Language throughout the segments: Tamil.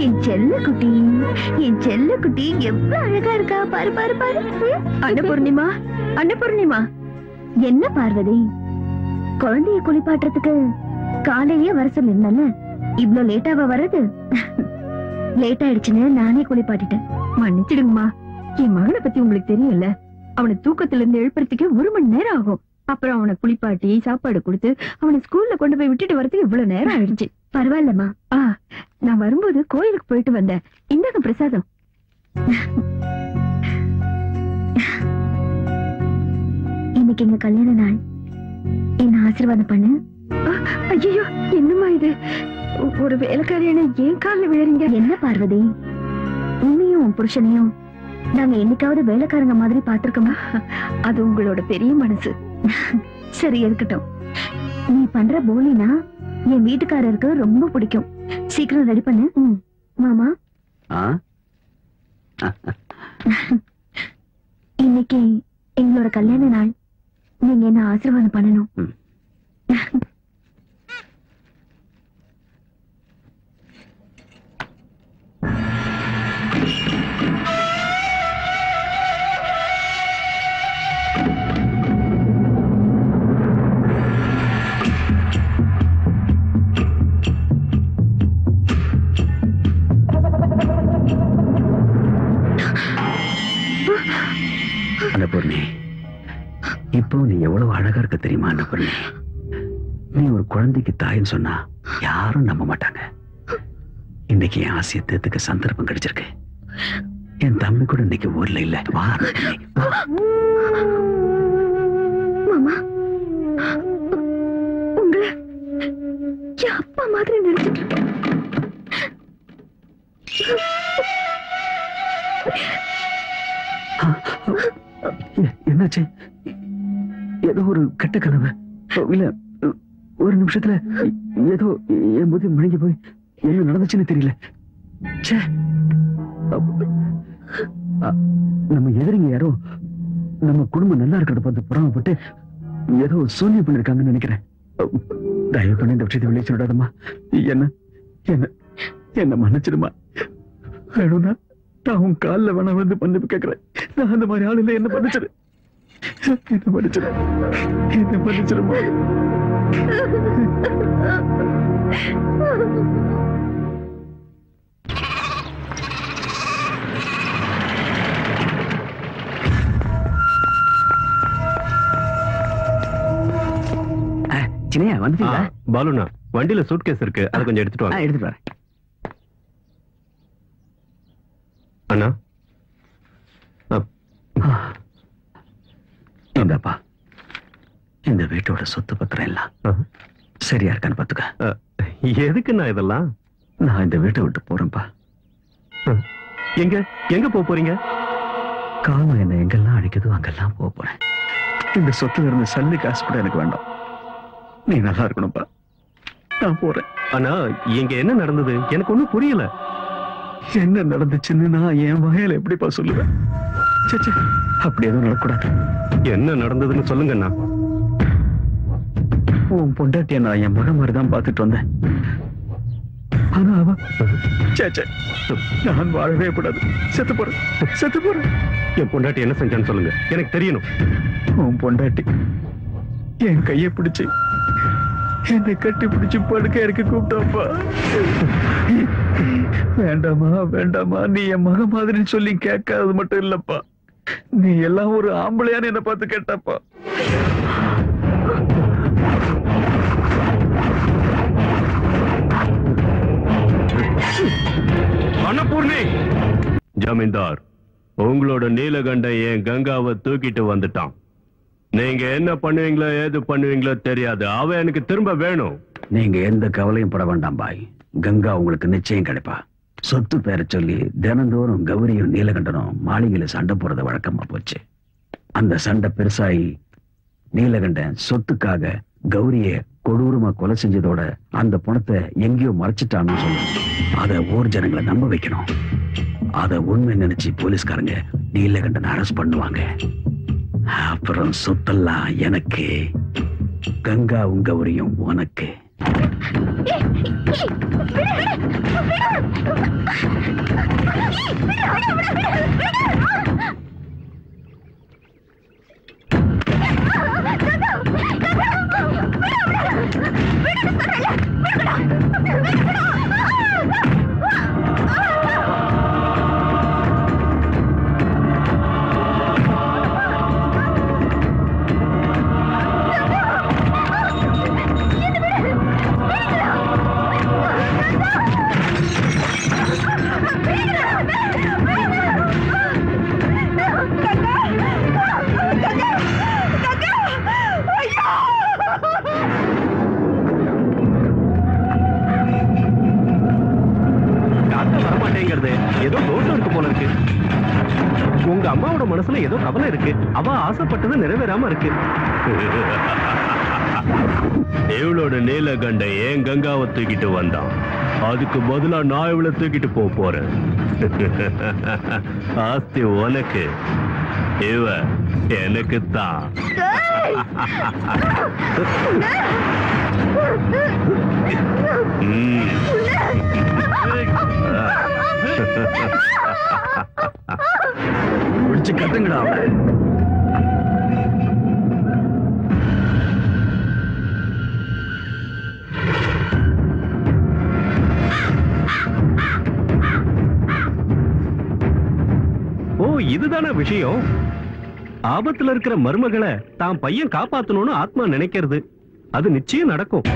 என் செல்ல குட்டி, என் செல்ல குட்டி எவ்வளவு அழகா இருக்கா பாரு பாரு பாரு. அன்னபூர்ணிமா, அன்னபூர்ணிமா. என்ன பார்வதி, குழந்தைய குளிப்பாட்டுறதுக்கு காலையிலேயே வர சொல்லிருந்தேன்ல, இவ்வளவு லேட்டாவா வர்றது? லேட் ஆயிடுச்சுன்னு நானே குளிப்பாட்டிட்டேன். மன்னிச்சிடுங்கம்மா, என் மகனை பத்தி உங்களுக்கு தெரியும்ல, அவனை தூக்கத்துல இருந்து எழுப்புறதுக்கே 1 மணி நேரம் ஆகும். அப்புறம் அவனை குளிப்பாட்டி சாப்பாடு கொடுத்து அவனை ஸ்கூல்ல கொண்டு போய் விட்டுட்டு வரதுக்கு இவ்வளவு நேரம் ஆயிடுச்சு. பரவாயில்லம்மா. நான் வரும்போது கோயிலுக்கு போயிட்டு வந்தேன். இந்தாங்க பிரசாதம். இன்னைக்கு எங்க கல்யாண நாள், என்ன ஆசீர்வாதம் பண்ணு. ஐயோ, என்னம்மா இது? ஒரு வேலைக்காரியான ஏன் காலில் விழறீங்க? என்ன பார்வதி, உன்னையும் உன் புருஷனையும் நாங்க என்னைக்காவது வேலைக்காரங்க மாதிரி பாத்திருக்கோமா? அது உங்களோட பெரிய மனசு. சரி, இருக்கட்டும். நீ பண்ற போலினா என் வீட்டுக்காரருக்கு ரொம்ப பிடிக்கும். சீக்கிரம் ரெடி பண்ணு. மாமா, இன்னைக்கு எங்களோட கல்யாண நாள், நீங்க என்ன ஆசீர்வாதம் பண்ணணும். அன்னபூர்ணி, இப்போ நீ எவ்வளவு அழகா இருக்க தெரியுமா? அன்னபூர்ணி, நீ ஒரு குழந்தைக்கு தாயின்னு சொன்னா யாரும் நம்ப மாட்டாங்க. இன்னைக்கு என் ஆசையை தேர்த்துக்க சந்தர்ப்பம் கிடைச்சிருக்கு. என் தம்பி கூட இன்னைக்கு ஊர்ல இல்ல. வா மாமா, உங்களை என் அப்பா மாதிரி நினைச்சிட்டு இருக்கேன். என்னாச்சு? ஏதோ ஒரு கெட்ட கனவு இல்ல? ஒரு நிமிஷத்துல ஏதோ என் புத்தி முழுங்கி போய் என்ன நடந்துச்சுன்னு தெரியல. நம்ம எதிரிங்க யாரோ நம்ம குடும்பம் நல்லா இருக்கிறத பார்த்து புறாமப்பட்டு ஏதோ சூன்யம் பண்ணிருக்காங்கன்னு நினைக்கிறேன். தயவு பண்ணி இந்த விஷயத்தை வெளியே சொல்லிடாதம்மா. என்ன என்ன என்ன மன்னிச்சிடுமா. வேணும்னா நான் உன் காலில் வேணா வந்து மன்னிப்பு கேட்கிறேன். நான் அந்த மாதிரி ஆள் இல்லை. என்ன மன்னிச்சிடு, என்ன மன்னிச்சிடு, என்ன மன்னிச்சிடுமா. சின்னையா வந்துட்டீங்களா? பாலுண்ணா, வண்டியில சூட்கேஸ் இருக்கு, அதை கொஞ்சம் எடுத்துட்டு வாங்க. எடுத்துட்டு வரேன். அண்ணா, இந்தப்பா, இந்த வீட்டோட சொத்து பத்திரம் எல்லாம் சரியா இருக்கான்னு பாத்துக்க. எதுக்குண்ணா இதெல்லாம்? நான் இந்த வீட்டை விட்டு போறேன்ப்பா. எங்க எங்க போறீங்க? காலம் என்ன எங்கெல்லாம் அடிக்குதோ அங்கெல்லாம் போறேன். இந்த சொத்துல இருந்து சல்லி காசு கூட எனக்கு வேண்டாம். நீ நல்லா இருக்கணும்ப்பா. நான் போறேன். ஆனா இங்க என்ன நடந்தது எனக்கு ஒண்ணும் புரியல. என்ன நடந்துச்சுன்னு நான் என் வாயால எப்படிப்பா சொல்லுவேன்? அப்படி எதுவும் நடக்கூடாது. என்ன நடந்ததுன்னு சொல்லுங்கண்ணா. உன் பொண்டாட்டிய நான் என் மகன் மாதிரிதான் பார்த்துட்டு வந்தேன். ஆனா அவ நான் வாழவே கூடாது. செத்து போறேன், செத்து போறேன். என் பொண்டாட்டி என்ன செஞ்சான்னு சொல்லுங்க, எனக்கு தெரியணும். உன் பொண்டாட்டி என் கையை பிடிச்சு என்னை கட்டி பிடிச்சு படுக்க இருக்க கூப்பிட்டாப்பா. வேண்டாமா வேண்டாமா, நீ என் மக மாதிரின்னு சொல்லி கேட்காதது மட்டும் இல்லப்பா, நீ எல்லாம் ஒரு ஆம்பளையான்னு என்ன பார்த்து கேட்டாப்பா. அன்னபூர்ணி, ஜமீன்தார், உங்களோட நீலகண்டன் என் கங்காவை தூக்கிட்டு வந்துட்டான். நீங்க என்ன பண்ணுவீங்களோ ஏது பண்ணுவீங்களோ தெரியாது. அவ எனக்கு திரும்ப வேணும். நீங்க எந்த கவலையும் பட வேண்டாம் பாய். கங்கா உங்களுக்கு நிச்சயம் கிடைப்பா. சொத்து பேரை சொல்லி தினந்தோறும் கௌரியும் நீலகண்டனும் மாளிகையில சண்டை போறது வழக்கமா போச்சு. அந்த சண்டை பெருசாயி நீலகண்டன் சொத்துக்காக கௌரிய கொடூரமா கொலை செஞ்சதோட அந்த பணத்தை எங்கேயோ மறைச்சிட்டான்னு சொல்லணும். அத ஊர் ஜனங்களை நம்ப வைக்கணும். அத உண்மை நினைச்சு போலீஸ்காரங்க நீலகண்டன் அரெஸ்ட் பண்ணுவாங்க. அப்புறம் சொத்தெல்லாம் எனக்கு, கங்காவும் கௌரியும் உனக்கு. ஏதோ தோட்டம் இருக்கு போல இருக்கு. உங்க அம்மாவோட மனசுல ஏதோ கவலை இருக்கு. அவ ஆசைப்பட்டது நிறைவேறாம இருக்கு. இவளோட நீலகண்ட ஏன் கங்காவை தூக்கிட்டு வந்தான். அதுக்கு பதிலா நான் இவளை தூக்கிட்டு போறேன். ஆஸ்தி உனக்கு, இவ எனக்கு தான். பிடிச்சு கட்டுங்கடா அவளை. ஓ, இதுதான விஷயம். ஆபத்துல இருக்கிற மருமகளை தான் பையன் காப்பாத்தணும்னு ஆத்மா நினைக்கிறது. அது நிச்சயம் நடக்கும்.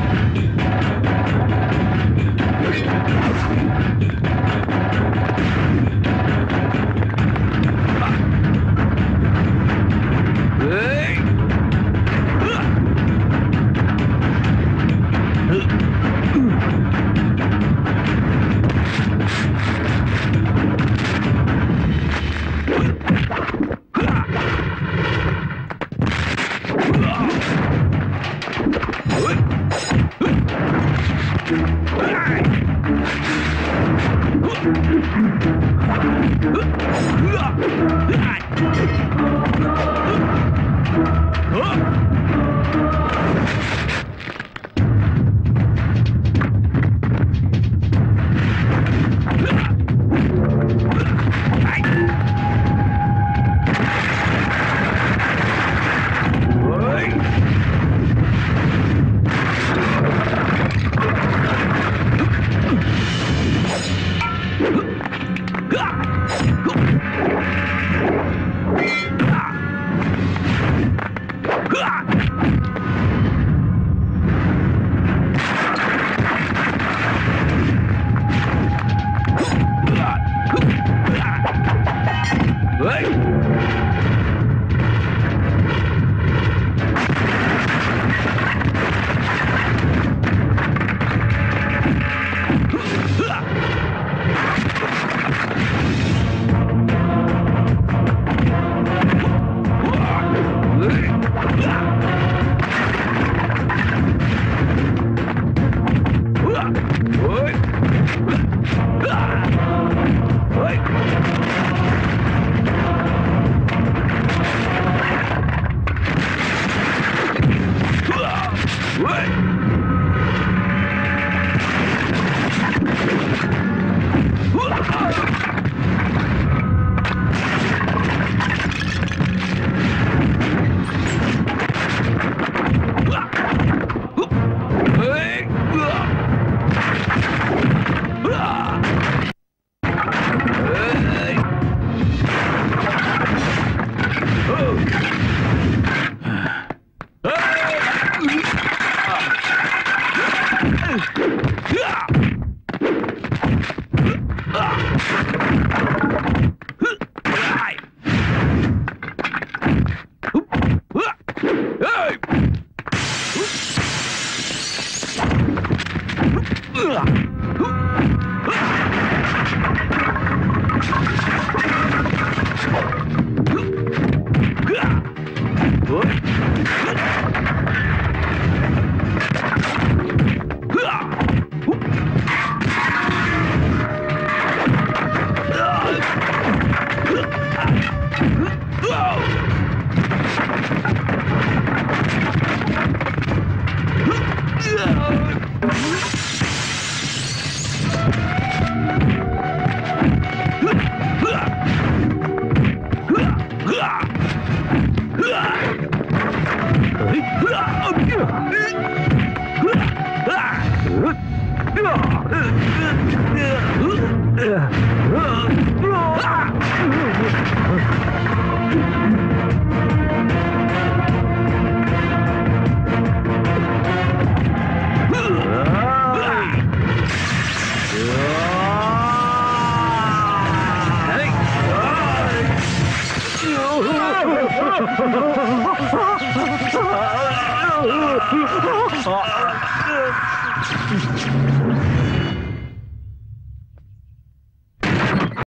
Ah!